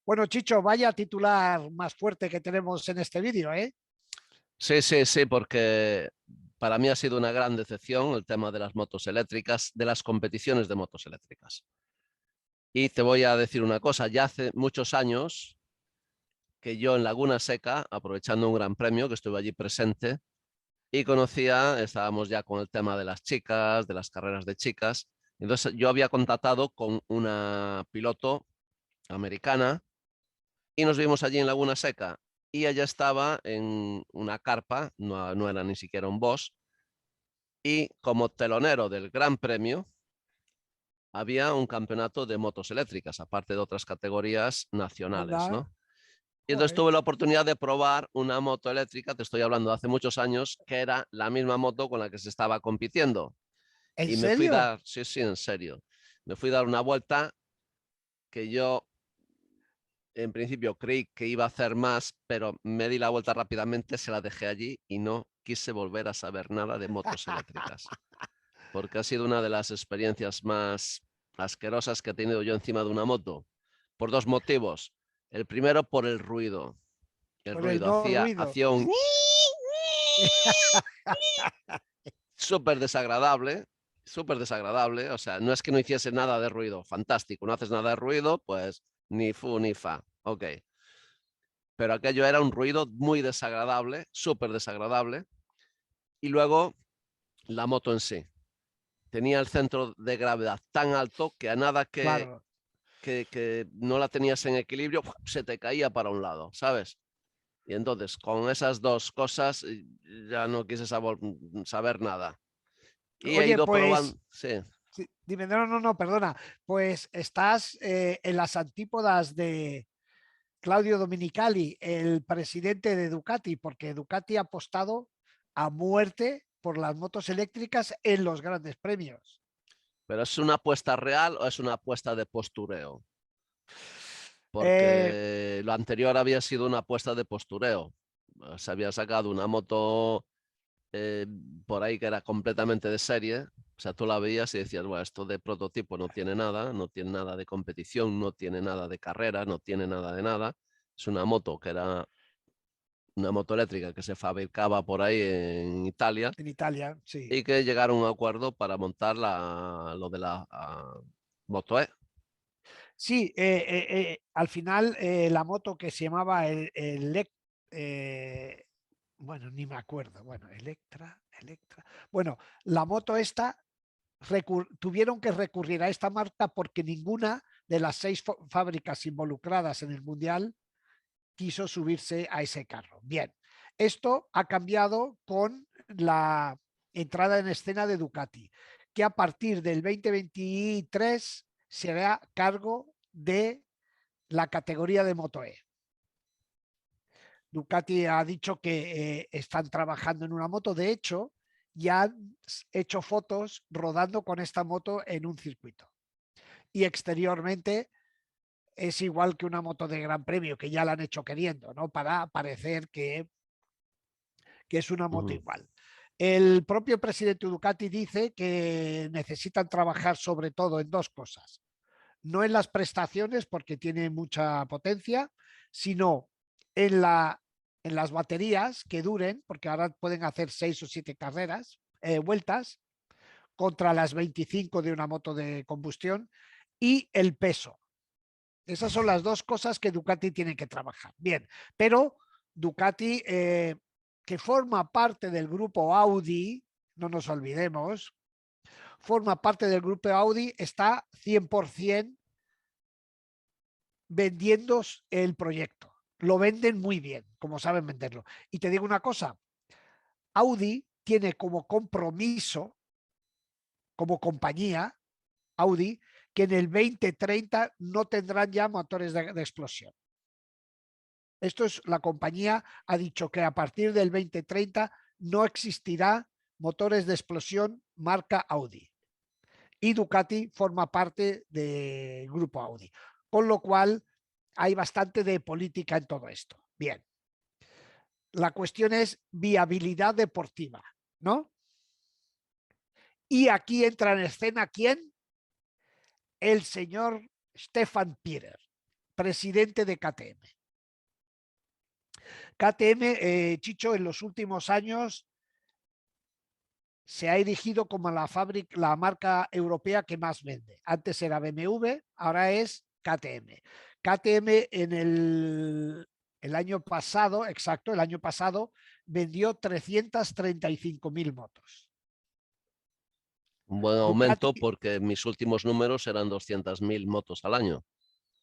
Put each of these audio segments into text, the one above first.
Bueno, Chicho, vaya titular más fuerte que tenemos en este vídeo, ¿eh? Sí, sí, sí, porque para mí ha sido una gran decepción el tema de las motos eléctricas, de las competiciones de motos eléctricas. Y te voy a decir una cosa, ya hace muchos años que yo en Laguna Seca, aprovechando un gran premio, que estuve allí presente, y estábamos ya con el tema de las chicas, de las carreras de chicas. Entonces yo había contactado con una piloto americana y nos vimos allí en Laguna Seca. Y ella estaba en una carpa, no era ni siquiera un boss, y como telonero del Gran Premio había un campeonato de motos eléctricas, aparte de otras categorías nacionales, Anda, ¿no? Y entonces joder. tuve la oportunidad de probar una moto eléctrica, te estoy hablando de hace muchos años, que era la misma moto con la que se estaba compitiendo. ¿En Y me fui a serio? dar, sí, sí, en serio, me fui a dar una vuelta que yo en principio creí que iba a hacer más, pero me di la vuelta rápidamente, se la dejé allí y no quise volver a saber nada de motos eléctricas, porque ha sido una de las experiencias más asquerosas que he tenido yo encima de una moto, por dos motivos. El primero, por el ruido. El Por el ruido no ruido. hacía un súper desagradable, súper desagradable. O sea, no es que no hiciese nada de ruido, fantástico. No haces nada de ruido, pues ni fu ni fa. Ok. Pero aquello era un ruido muy desagradable, súper desagradable. Y luego la moto en sí. Tenía el centro de gravedad tan alto que a nada Claro. que no la tenías en equilibrio, se te caía para un lado, ¿sabes? Y entonces, con esas dos cosas, ya no quise saber nada. Y he Oye, ido pues, probando, sí. sí, dime, no, no, no, perdona. Pues estás en las antípodas de Claudio Dominicali, el presidente de Ducati, porque Ducati ha apostado a muerte por las motos eléctricas en los grandes premios. Pero ¿es una apuesta real o es una apuesta de postureo? Eh, Porque lo anterior había sido una apuesta de postureo. Se había sacado una moto eh, por ahí que era completamente de serie. O sea, tú la veías y decías, bueno, esto de prototipo no tiene nada, no tiene nada de competición, no tiene nada de carrera, no tiene nada de nada. Es una moto que era una moto eléctrica que se fabricaba por ahí en Italia en Italia, sí. y que llegaron a un acuerdo para montar lo de la Moto E. Sí, al final la moto que se llamaba bueno, ni me acuerdo, bueno, Electra. Bueno, la moto esta tuvieron que recurrir a esta marca porque ninguna de las 6 fábricas involucradas en el Mundial quiso subirse a ese carro. Bien, esto ha cambiado con la entrada en escena de Ducati, que a partir del 2023 se hará cargo de la categoría de Moto E. Ducati ha dicho que están trabajando en una moto, de hecho, ya han hecho fotos rodando con esta moto en un circuito. Y exteriormente es igual que una moto de gran premio, que ya la han hecho queriendo, ¿no? Para parecer que es una moto Ujú. igual. El propio presidente Ducati dice que necesitan trabajar sobre todo en dos cosas. No en las prestaciones, porque tiene mucha potencia, sino en, en las baterías que duren, porque ahora pueden hacer 6 o 7 vueltas, contra las 25 de una moto de combustión, y el peso. Esas son las dos cosas que Ducati tiene que trabajar. Bien, pero Ducati, que forma parte del grupo Audi, no nos olvidemos, forma parte del grupo Audi, está 100% vendiendo el proyecto. Lo venden muy bien, como saben venderlo. Y te digo una cosa, Audi tiene como compromiso, como compañía, Audi, que en el 2030 no tendrán ya motores de explosión. Esto es, la compañía ha dicho que a partir del 2030 no existirá motores de explosión marca Audi. Y Ducati forma parte del grupo Audi. Con lo cual hay bastante de política en todo esto. Bien. La cuestión es viabilidad deportiva, ¿no? Y aquí entra en escena ¿quién? El señor Stefan Pierer. presidente de KTM. KTM, Chicho, en los últimos años se ha erigido como la marca europea que más vende. Antes era BMW, ahora es KTM. KTM en el año pasado, exacto, el año pasado, vendió 335.000 motos. Un buen Ducati, aumento porque mis últimos números eran 200.000 motos al año. O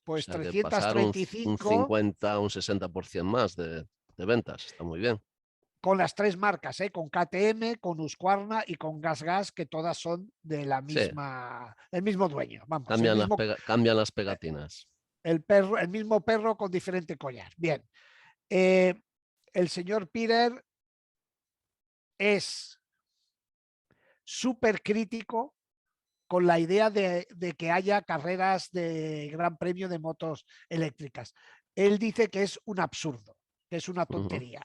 pues sea que pasar un 335 50, un 60% más de ventas. Está muy bien. con las tres marcas, con KTM, con Husqvarna y con GasGas, que todas son de la Sí, misma, el mismo dueño. Vamos, cambian las pegatinas. el mismo perro con diferente collar. Bien. El señor Peter es súper crítico con la idea de que haya carreras de gran premio de motos eléctricas. Él dice que es un absurdo, que es una tontería.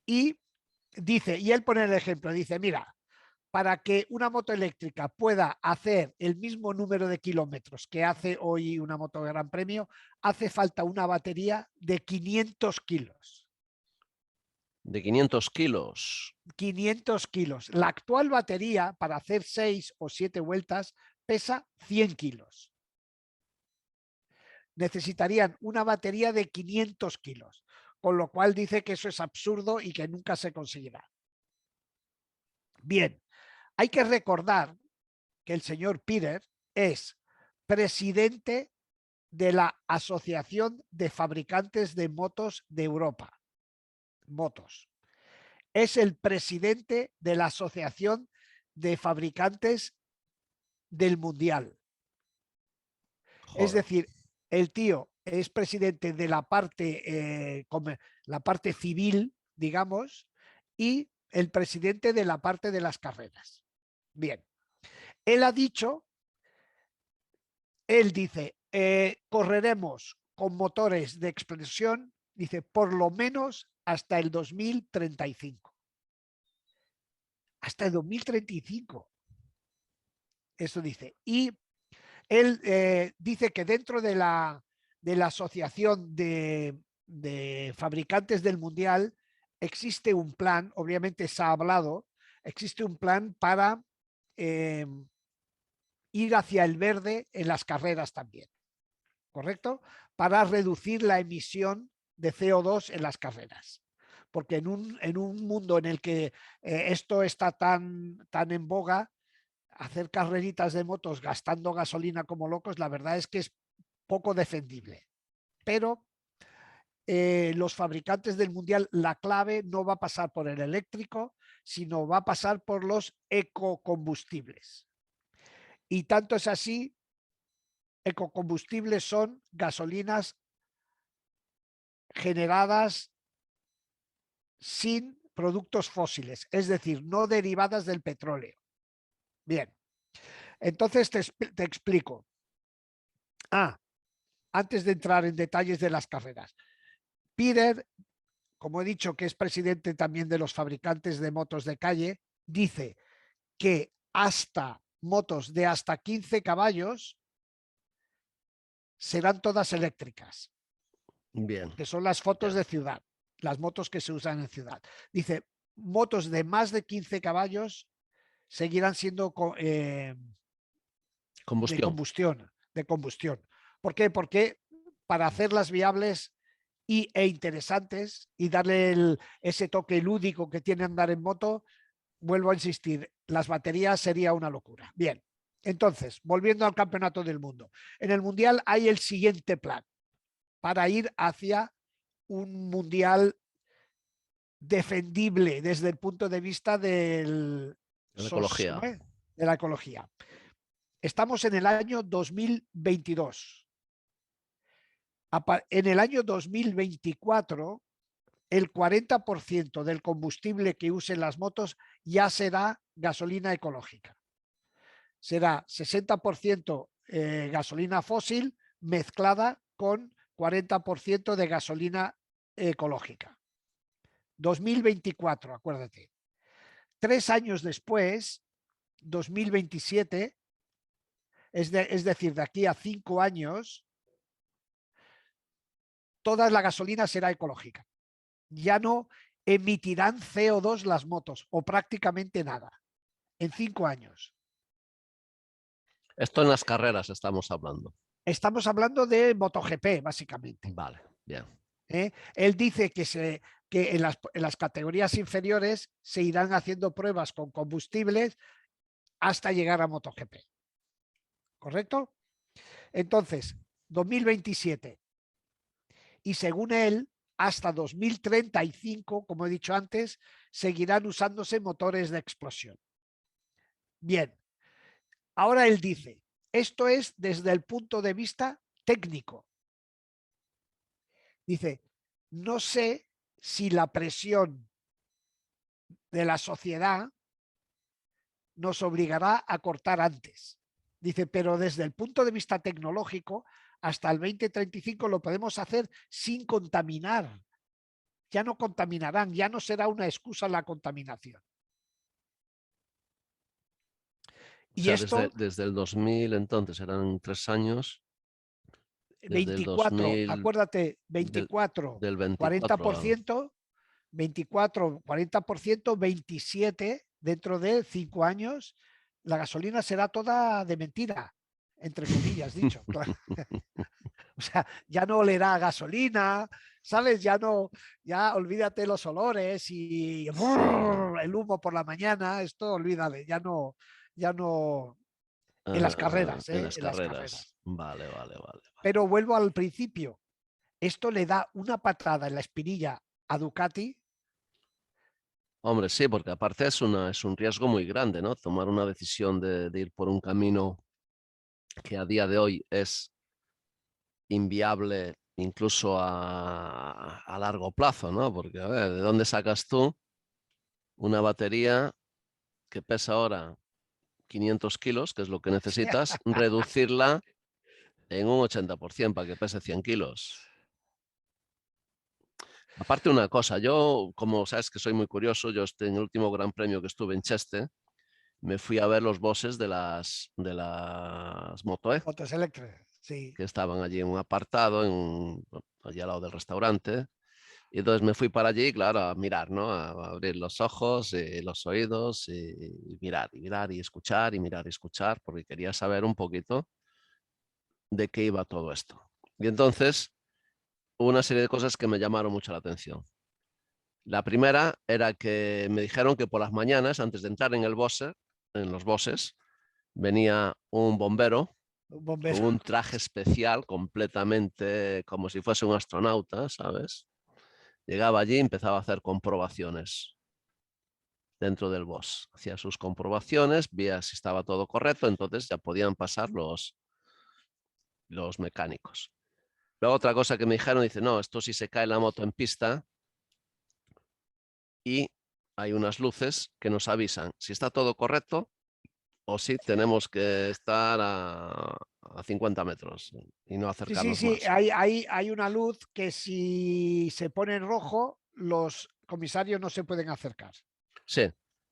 Y dice, y él pone el ejemplo, dice, mira, para que una moto eléctrica pueda hacer el mismo número de kilómetros que hace hoy una moto de gran premio, hace falta una batería de 500 kilos. De 500 kilos. 500 kilos. La actual batería para hacer 6 o 7 vueltas pesa 100 kilos. Necesitarían una batería de 500 kilos, con lo cual dice que eso es absurdo y que nunca se conseguirá. Bien, hay que recordar que el señor Peter es presidente de la Asociación de Fabricantes de Motos de Europa. Motos. Es el presidente de la Asociación de Fabricantes del Mundial. Joder. Es decir, el tío es presidente de la parte civil, digamos, y el presidente de la parte de las carreras. Bien, él ha dicho, él dice, correremos con motores de explosión, dice, por lo menos hasta el 2035. Hasta el 2035. Eso dice. Y él dice que dentro de la asociación de fabricantes del mundial existe un plan, obviamente se ha hablado, existe un plan para ir hacia el verde en las carreras también, ¿correcto? Para reducir la emisión de CO2 en las carreras. Porque en un mundo en el que esto está tan en boga, hacer carreritas de motos gastando gasolina como locos, la verdad es que es poco defendible. Pero los fabricantes del mundial, la clave no va a pasar por el eléctrico, sino va a pasar por los ecocombustibles. Y tanto es así, ecocombustibles son gasolinas generadas sin productos fósiles, es decir, no derivadas del petróleo. Bien, entonces te explico. Antes de entrar en detalles de las carreras, Peter, como he dicho, que es presidente también de los fabricantes de motos de calle, dice que hasta motos de hasta 15 caballos serán todas eléctricas. Bien. Que son las fotos Bien. de ciudad, las motos que se usan en ciudad. Dice, motos de más de 15 caballos seguirán siendo Combustión. de combustión. ¿Por qué? Porque para hacerlas viables e interesantes y darle ese toque lúdico que tiene andar en moto, vuelvo a insistir, las baterías sería una locura. Bien, entonces, volviendo al campeonato del mundo. En el mundial hay el siguiente plan para ir hacia un mundial defendible desde el punto de vista La ecología. de la ecología. Estamos en el año 2022. En el año 2024, el 40% del combustible que usen las motos ya será gasolina ecológica. Será 60% gasolina fósil mezclada con 40% de gasolina ecológica. 2024, acuérdate. 3 años después, 2027, es decir, de aquí a 5 años, toda la gasolina será ecológica. Ya no emitirán CO2 las motos, o prácticamente nada, en 5 años. Esto en las carreras estamos hablando. Estamos hablando de MotoGP, básicamente. Vale, bien. Él dice que en las categorías inferiores se irán haciendo pruebas con combustibles hasta llegar a MotoGP. ¿Correcto? Entonces, 2027. Y según él, hasta 2035, como he dicho antes, seguirán usándose motores de explosión. Bien, ahora él dice, esto es desde el punto de vista técnico. Dice, no sé si la presión de la sociedad nos obligará a cortar antes. Dice, pero desde el punto de vista tecnológico, hasta el 2035 lo podemos hacer sin contaminar. Ya no contaminarán, ya no será una excusa la contaminación. O Y sea, esto, desde el 2000, entonces, eran 3 años. Desde el 24, 2000, acuérdate, 24, del 24 40%, 24, 40%, 27 dentro de 5 años, la gasolina será toda de mentira, entre comillas dicho. Claro. O sea, ya no olerá a gasolina, ¿sabes? Ya no, ya olvídate los olores y el humo por la mañana, esto olvídale, ya no, en las carreras, en las en las carreras. carreras. Vale, vale, vale. Pero vuelvo al principio, esto le da una patada en la espinilla a Ducati. Hombre, sí, porque aparte es un riesgo muy grande, ¿no? Tomar una decisión de ir por un camino que a día de hoy es inviable incluso a largo plazo, ¿no? Porque, a ver, ¿de dónde sacas tú una batería que pesa ahora 500 kilos, que es lo que necesitas, reducirla en un 80% para que pese 100 kilos? Aparte una cosa, yo, como sabes que soy muy curioso, yo en el último Gran Premio que estuve en Cheste, me fui a ver los bosses de las Moto E, Motos eléctricas, sí. que estaban allí en un apartado, allí al lado del restaurante. Y entonces me fui para allí, claro, a mirar, ¿no? A abrir los ojos y los oídos y mirar y escuchar y mirar y escuchar, porque quería saber un poquito de qué iba todo esto. Y entonces, hubo una serie de cosas que me llamaron mucho la atención. La primera era que me dijeron que por las mañanas, antes de entrar en los bosses, venía un bombero Un con bombero. un traje especial completamente como si fuese un astronauta, ¿sabes? Llegaba allí y empezaba a hacer comprobaciones dentro del boss. Hacía sus comprobaciones, veía si estaba todo correcto, entonces ya podían pasar los mecánicos. Luego otra cosa que me dijeron, dice, no, esto si se cae la moto en pista y hay unas luces que nos avisan si está todo correcto o si tenemos que estar a 50 metros y no Sí, sí, acercarnos sí, más. hay una luz que si se pone en rojo, los comisarios no se pueden acercar. Sí.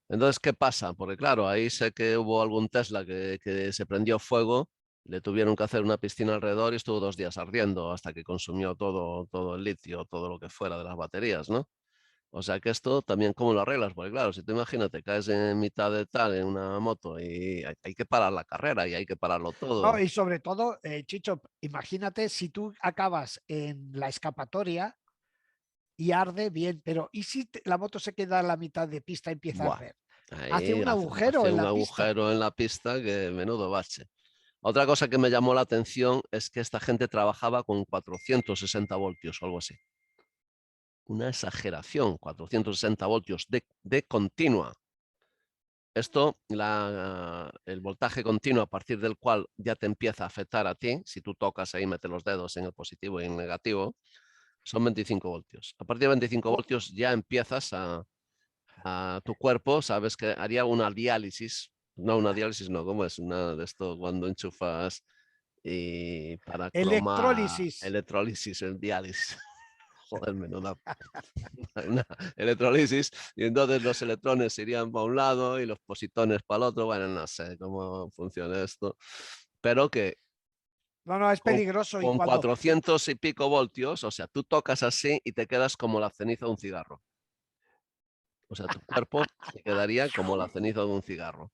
Entonces, ¿qué pasa? Porque claro, ahí sé que hubo algún Tesla que se prendió fuego, le tuvieron que hacer una piscina alrededor y estuvo 2 días ardiendo hasta que consumió todo el litio, todo lo que fuera de las baterías, ¿no? O sea que esto también, ¿cómo lo arreglas? Porque claro, si tú imagínate, caes en mitad de tal en una moto y hay que parar la carrera y hay que pararlo No, todo. y sobre todo, Chicho, imagínate si tú acabas en la escapatoria y arde bien, pero ¿y si la moto se queda en la mitad de pista y empieza a Buah, arder? Hace ahí un agujero hace en un la pista. agujero en la pista que menudo bache. Otra cosa que me llamó la atención es que esta gente trabajaba con 460 voltios o algo así. Una exageración, 460 voltios de continua. Esto, el voltaje continuo a partir del cual ya te empieza a afectar a ti, si tú tocas ahí, metes los dedos en el positivo y en el negativo, son 25 voltios. A partir de 25 Oh, voltios ya empiezas a tu cuerpo, sabes que haría una diálisis, no una diálisis, no, ¿cómo es? Una de esto cuando enchufas y para cromar, electrólisis. electrólisis, el diálisis. Joder, menuda una electrólisis, y entonces los electrones se irían para un lado y los positones para el otro. Bueno, no sé cómo funciona esto, pero que No, no, es peligroso y con cuando... 400 y pico voltios, o sea, tú tocas así y te quedas como la ceniza de un cigarro. O sea, tu cuerpo se quedaría como la ceniza de un cigarro.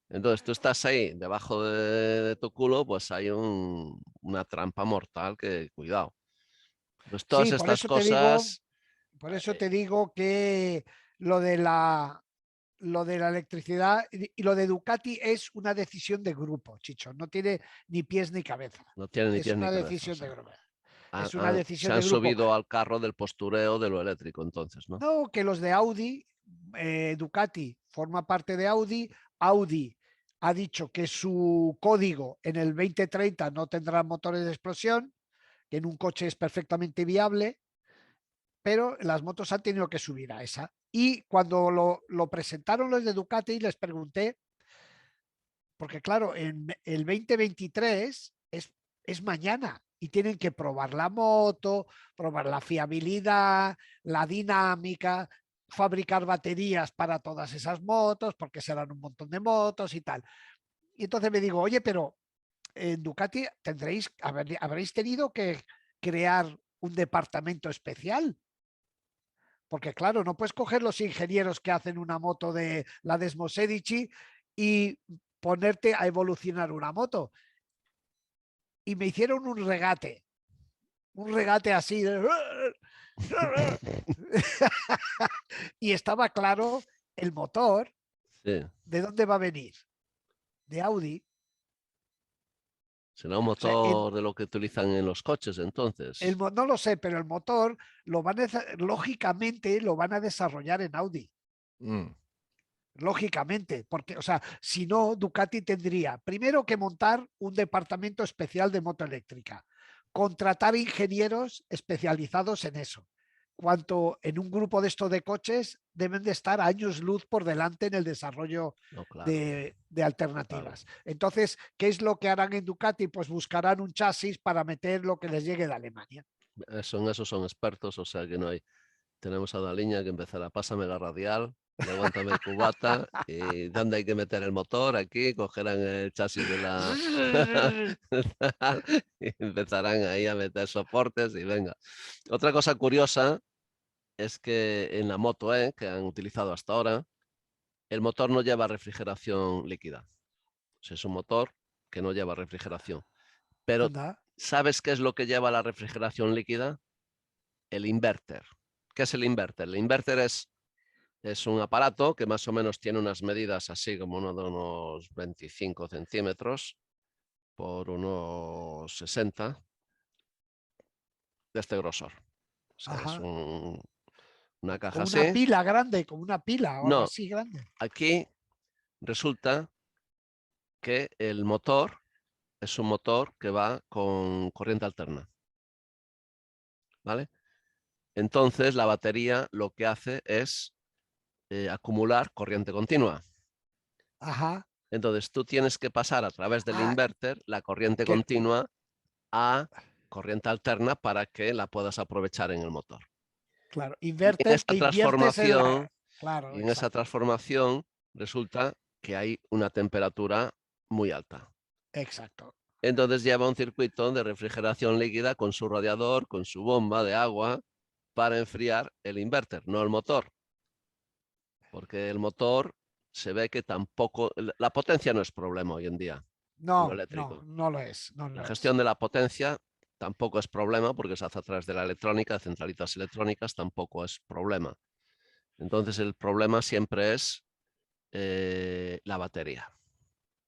Entonces tú estás ahí, debajo de tu culo, pues hay una trampa mortal que, cuidado. Pues todas Sí, estas cosas, por eso eh, te digo que lo de lo de la electricidad y lo de Ducati es una decisión de grupo, Chicho. No tiene ni pies ni cabeza. no tienen ni Es pies ni una cabeza. O decisión de sea, grupo. Es una se decisión de han grupo. subido al carro del postureo de lo eléctrico, entonces, ¿no? No, que los de Audi, Ducati forma parte de Audi. Audi ha dicho que su código en el 2030 no tendrá motores de explosión, que en un coche es perfectamente viable, pero las motos han tenido que subir a esa. Y cuando lo presentaron los de Ducati, les pregunté, porque claro, en el 2023 es mañana y tienen que probar la moto, probar la fiabilidad, la dinámica, fabricar baterías para todas esas motos, porque serán un montón de motos y tal. Y entonces me digo, oye, pero en Ducati habréis tenido que crear un departamento especial, porque claro, no puedes coger los ingenieros que hacen una moto de la Desmosedici y ponerte a evolucionar una moto. Y me hicieron un regate así de... y estaba claro el motor, Sí. ¿de dónde va a venir? De Audi. Será un O sea, motor de lo que utilizan en los coches, entonces. no lo sé, pero el motor lógicamente lo van a desarrollar en Audi. Mm. Lógicamente, porque, o sea, si no, Ducati tendría primero que montar un departamento especial de moto eléctrica, contratar ingenieros especializados en eso. Cuanto en un grupo de estos de coches deben de estar años luz por delante en el desarrollo No, claro, de claro. alternativas. Entonces, ¿qué es lo que harán en Ducati? Pues buscarán un chasis para meter lo que les llegue de Alemania. En eso son expertos, o sea que no hay. Tenemos a Daliña que empezará, pásame la radial, levántame el cubata y dónde hay que meter el motor, aquí cogerán el chasis de la... y empezarán ahí a meter soportes y venga. Otra cosa curiosa es que en la Moto E, que han utilizado hasta ahora, el motor no lleva refrigeración líquida. O sea, es un motor que no lleva refrigeración. Pero, Anda. ¿sabes qué es lo que lleva la refrigeración líquida? El inverter. ¿Qué es el inverter? El inverter es un aparato que más o menos tiene unas medidas así como uno de unos 25 centímetros por unos 60 de este grosor. O sea, es Ajá. una caja Como una así. pila grande, como una pila o algo No, así grande. aquí resulta que el motor es un motor que va con corriente alterna, ¿vale? Entonces la batería lo que hace es acumular corriente continua. Ajá. Entonces tú tienes que pasar a través del Ah, inverter la corriente que, continua a corriente alterna para que la puedas aprovechar en el motor. claro, Y en inverter, esa que inviertes en la... transformación, Claro, y en esa exacto, transformación resulta que hay una temperatura muy alta. exacto. Entonces lleva un circuito de refrigeración líquida con su radiador, con su bomba de agua para enfriar el inverter, no el motor, porque el motor se ve que tampoco, la potencia no es problema hoy en día en lo No, no, eléctrico. no lo es, no La lo es. gestión de la potencia tampoco es problema porque se hace a través de la electrónica, de centralitas electrónicas, tampoco es problema. Entonces el problema siempre es la batería.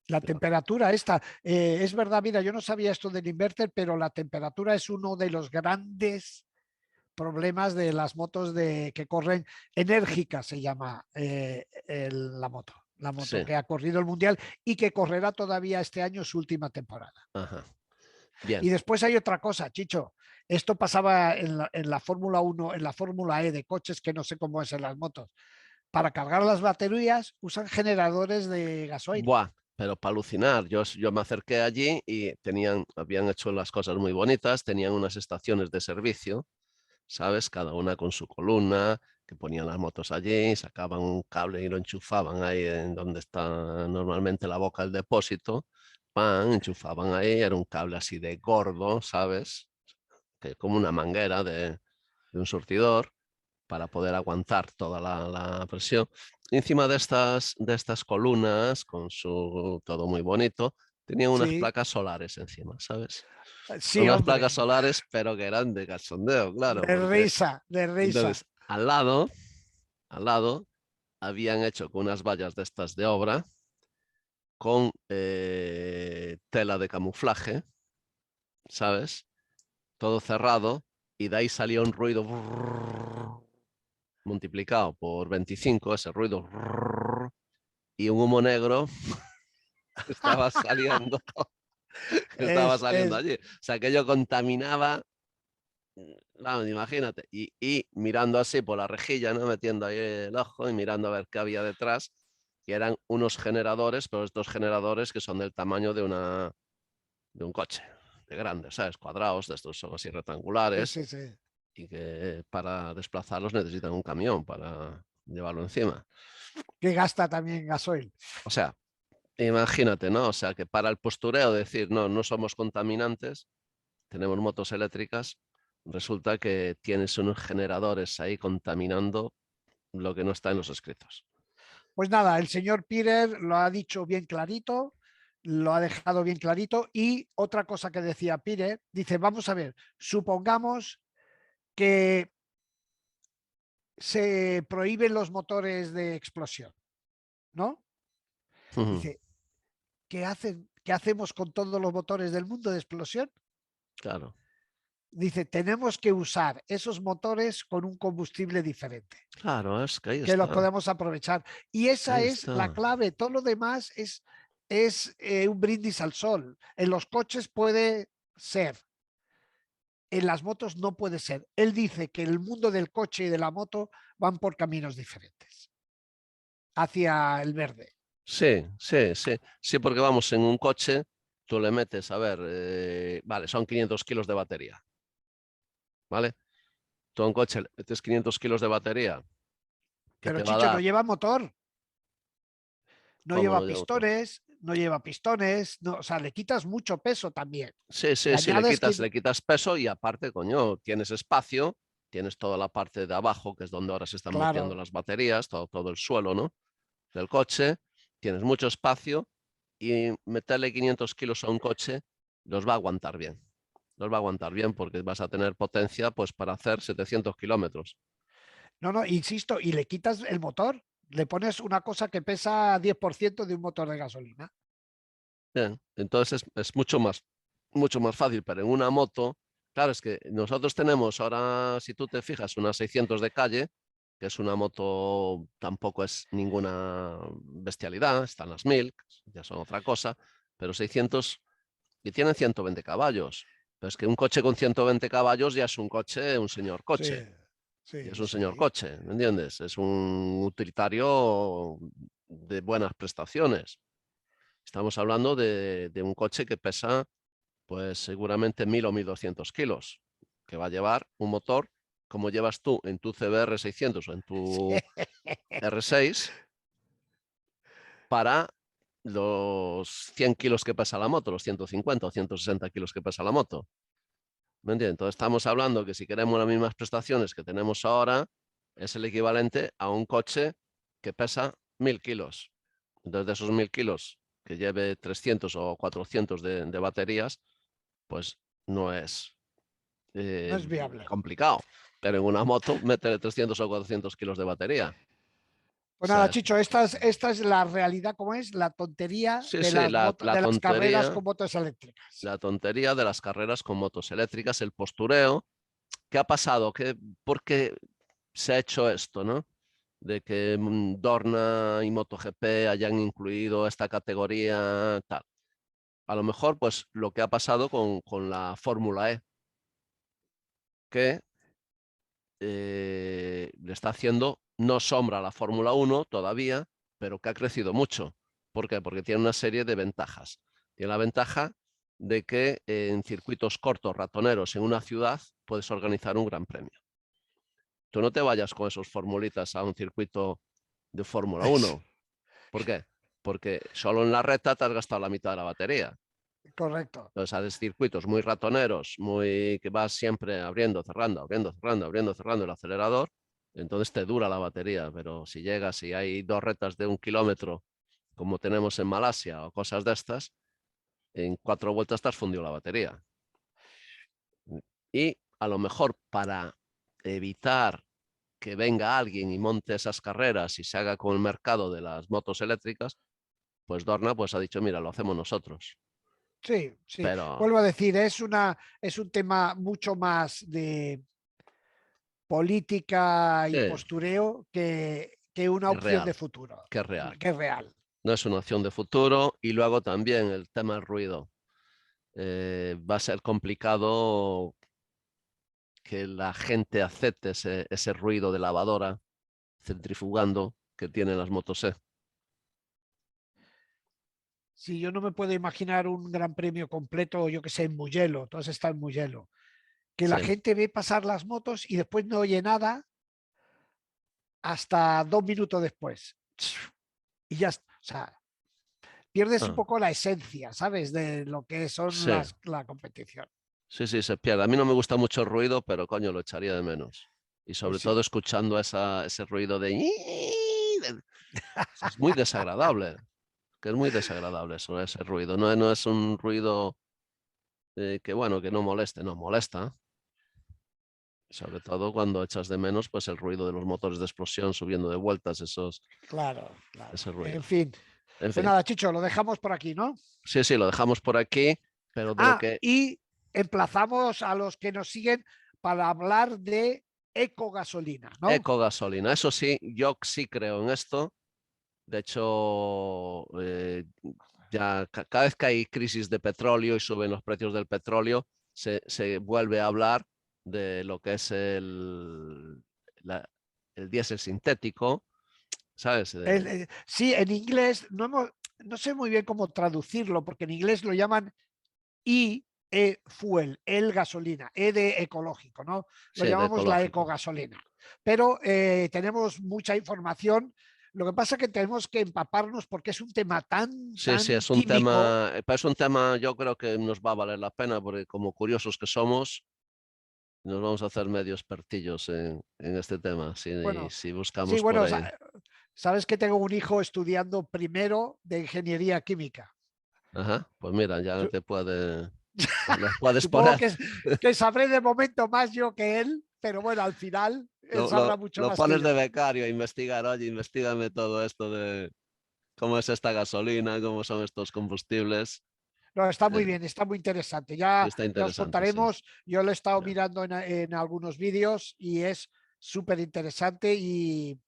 La temperatura esta, es verdad, mira, yo no sabía esto del inverter, pero la temperatura es uno de los grandes problemas de las motos que corren enérgicas, se llama la moto Sí, que ha corrido el mundial y que correrá todavía este año su última temporada. ajá. Bien. Y después hay otra cosa, Chicho. Esto pasaba en la Fórmula 1, en la Fórmula E de coches, que no sé cómo es en las motos. Para cargar las baterías usan generadores de gasoil. Buah, pero para alucinar, yo me acerqué allí y habían hecho las cosas muy bonitas, tenían unas estaciones de servicio, ¿sabes? Cada una con su columna, que ponían las motos allí, sacaban un cable y lo enchufaban ahí en donde está normalmente la boca del depósito pan, enchufaban ahí, era un cable así de gordo, ¿sabes? Que como una manguera de un surtidor para poder aguantar toda la presión. Y encima de estas columnas, con su todo muy bonito, tenían unas Sí, placas solares encima, ¿sabes? sí, Unas placas hombre, solares, pero que eran de cachondeo, claro, de porque risa, de risa. entonces al lado, habían hecho con unas vallas de estas de obra con tela de camuflaje, ¿sabes? Todo cerrado y de ahí salía un ruido multiplicado por 25, ese ruido y un humo negro estaba saliendo, estaba saliendo Es, allí. O sea, aquello contaminaba, vamos, imagínate, y mirando así por la rejilla, ¿no? Metiendo ahí el ojo y mirando a ver qué había detrás, que eran unos generadores, pero estos generadores que son del tamaño de un coche, de grandes, ¿sabes? Cuadrados, de estos son así sí, rectangulares, sí, sí. y que para desplazarlos necesitan un camión para llevarlo encima. Que gasta también gasoil. O sea, imagínate, ¿no? O sea, que para el postureo decir, no, no somos contaminantes, tenemos motos eléctricas, resulta que tienes unos generadores ahí contaminando lo que no está en los escritos. Pues nada, el señor Pirer lo ha dicho bien clarito, lo ha dejado bien clarito. Y otra cosa que decía Pirer, dice, vamos a ver, supongamos que se prohíben los motores de explosión, ¿no? Dice, ¿qué hacemos con todos los motores del mundo de explosión? Claro, Dice, tenemos que usar esos motores con un combustible diferente, claro, es que que los podemos aprovechar. Y esa ahí es la está. clave. Todo lo demás es un brindis al sol. En los coches puede ser, en las motos no puede ser. Él dice que el mundo del coche y de la moto van por caminos diferentes hacia el verde. Sí, sí, sí, sí, porque vamos, en un coche tú le metes, a ver, vale, son 500 kilos de batería, ¿vale? Tú a un coche le metes 500 kilos de batería, ¿qué Pero te va a Chicho no dar? lleva motor, no ¿Cómo no lleva lleva motor? pistones, no lleva pistones, no, o sea, le quitas mucho peso también. Sí, Le sí, sí, añades que le quitas peso y aparte, coño, tienes espacio, tienes toda la parte de abajo, que es donde ahora se están metiendo claro, las baterías, todo el suelo, ¿no? Del coche, tienes mucho espacio y meterle 500 kilos a un coche los va a aguantar bien. Los va a aguantar bien porque vas a tener potencia pues para hacer 700 kilómetros. no, no, insisto, y le quitas el motor, le pones una cosa que pesa 10% de un motor de gasolina. Bien, entonces es mucho más fácil, pero en una moto, claro, es que nosotros tenemos ahora, si tú te fijas, una 600 de calle, que es una moto, tampoco es ninguna bestialidad, están las 1000, ya son otra cosa, pero 600 y tienen 120 caballos. Pero es que un coche con 120 caballos ya es un coche, un señor Sí, coche, y es sí, un señor sí. coche, ¿me entiendes? Es un utilitario de buenas prestaciones. Estamos hablando de un coche que pesa, pues seguramente 1000 o 1200 kilos, que va a llevar un motor como llevas tú en tu CBR 600 o en tu R6 para los 100 kilos que pesa la moto, los 150 o 160 kilos que pesa la moto. ¿Me entiendes? Entonces estamos hablando que si queremos las mismas prestaciones que tenemos ahora, es el equivalente a un coche que pesa 1000 kilos. Entonces de esos 1000 kilos que lleve 300 o 400 de baterías, pues no es No es viable. complicado. Pero en una moto, meterle 300 o 400 kilos de batería. O Pues sea, nada, Chicho, esta es la realidad, como es la tontería sí, de sí, las motos, de las carreras con motos eléctricas. la tontería de las carreras con motos eléctricas, el postureo. ¿Qué ha pasado? ¿Por qué se ha hecho esto, no? De que Dorna y MotoGP hayan incluido esta categoría, tal. A lo mejor, pues lo que ha pasado con la Fórmula E, que le está haciendo no sombra a la Fórmula 1 todavía, pero que ha crecido mucho. ¿Por qué? Porque tiene una serie de ventajas. Tiene la ventaja de que en circuitos cortos, ratoneros, en una ciudad, puedes organizar un gran premio. Tú no te vayas con esos formulitas a un circuito de Fórmula 1. ¿Por qué? Porque solo en la recta te has gastado la mitad de la batería. Correcto. Entonces, haces circuitos muy ratoneros, muy que vas siempre abriendo, cerrando, abriendo, cerrando, abriendo, cerrando el acelerador, entonces te dura la batería. Pero si llegas y hay 2 retas de 1 kilómetro, como tenemos en Malasia o cosas de estas, en 4 vueltas te has fundido la batería. Y a lo mejor para evitar que venga alguien y monte esas carreras y se haga con el mercado de las motos eléctricas, pues Dorna pues ha dicho, mira, lo hacemos nosotros. Sí, sí. Pero Vuelvo a decir, es un tema mucho más de política y sí, postureo que una es opción de real, futuro, que es real. que es real. No es una opción de futuro. Y luego también el tema del ruido. Va a ser complicado que la gente acepte ese ruido de lavadora centrifugando que tienen las motos E. Si yo no me puedo imaginar un gran premio completo, yo que sé, en Mugello, tú has estado en Mugello, que la Sí. gente ve pasar las motos y después no oye nada hasta 2 minutos después. Y ya, o sea, pierdes un Ah, poco la esencia, ¿sabes? De lo que son sí, la competición. sí, sí, se pierde. A mí no me gusta mucho el ruido, pero coño, lo echaría de menos. Y Pues sobre sí. todo escuchando ese ruido de... Es muy desagradable, que es muy desagradable eso, ese ruido. No, no es un ruido que, bueno, que no moleste, no molesta. Sobre todo cuando echas de menos pues el ruido de los motores de explosión subiendo de vueltas, Claro, claro. ese En ruido. fin. En Pues fin, nada, Chicho, lo dejamos por aquí, ¿no? sí, sí, lo dejamos por aquí, pero de lo Ah, que y emplazamos a los que nos siguen para hablar de ecogasolina, ¿no? ecogasolina, eso sí, yo sí creo en esto. De hecho, ya cada vez que hay crisis de petróleo y suben los precios del petróleo, se vuelve a hablar de lo que es el diésel sintético, ¿sabes? Sí, en inglés no sé muy bien cómo traducirlo, porque en inglés lo llaman e-fuel, el gasolina, E de ecológico, ¿no? Lo Sí, de llamamos la ecológico. ecogasolina. Pero tenemos mucha información. Lo que pasa es que tenemos que empaparnos porque es un tema tan, Sí, sí, tan es un típico. tema, pero es un tema yo creo que nos va a valer la pena porque como curiosos que somos, nos vamos a hacer medio expertillos en este tema, Bueno, si sí, buscamos por bueno, ahí. sabes que tengo un hijo estudiando primero de ingeniería química. Ajá, pues mira, ya Su- les puedes Supongo poner, que sabré de momento más yo que él, pero bueno, al final él lo, sabrá lo, mucho lo más que pones de yo. becario a investigar, oye, investigame todo esto de cómo es esta gasolina, cómo son estos combustibles. No, está muy Eh, bien, está muy interesante. Ya, está ya os interesante, sí. contaremos. Yo lo he estado Ya. mirando en algunos vídeos y es súper interesante y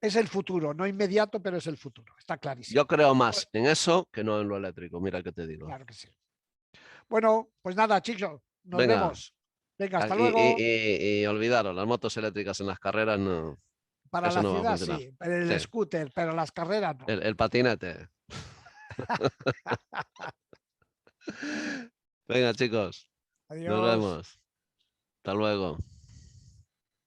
es el futuro, no inmediato, pero es el futuro, está Yo clarísimo. creo Pues, más en eso que no en lo eléctrico, mira qué te digo. claro que sí. Bueno, pues nada, chicos, nos Venga, vemos. Venga, hasta y, luego. y olvidaros, las motos eléctricas en las carreras, no, Para eso la no va a ciudad funcionar. sí, pero Sí, el scooter, pero las carreras no. el patinete. Venga, chicos, nos Adiós. vemos. Hasta luego.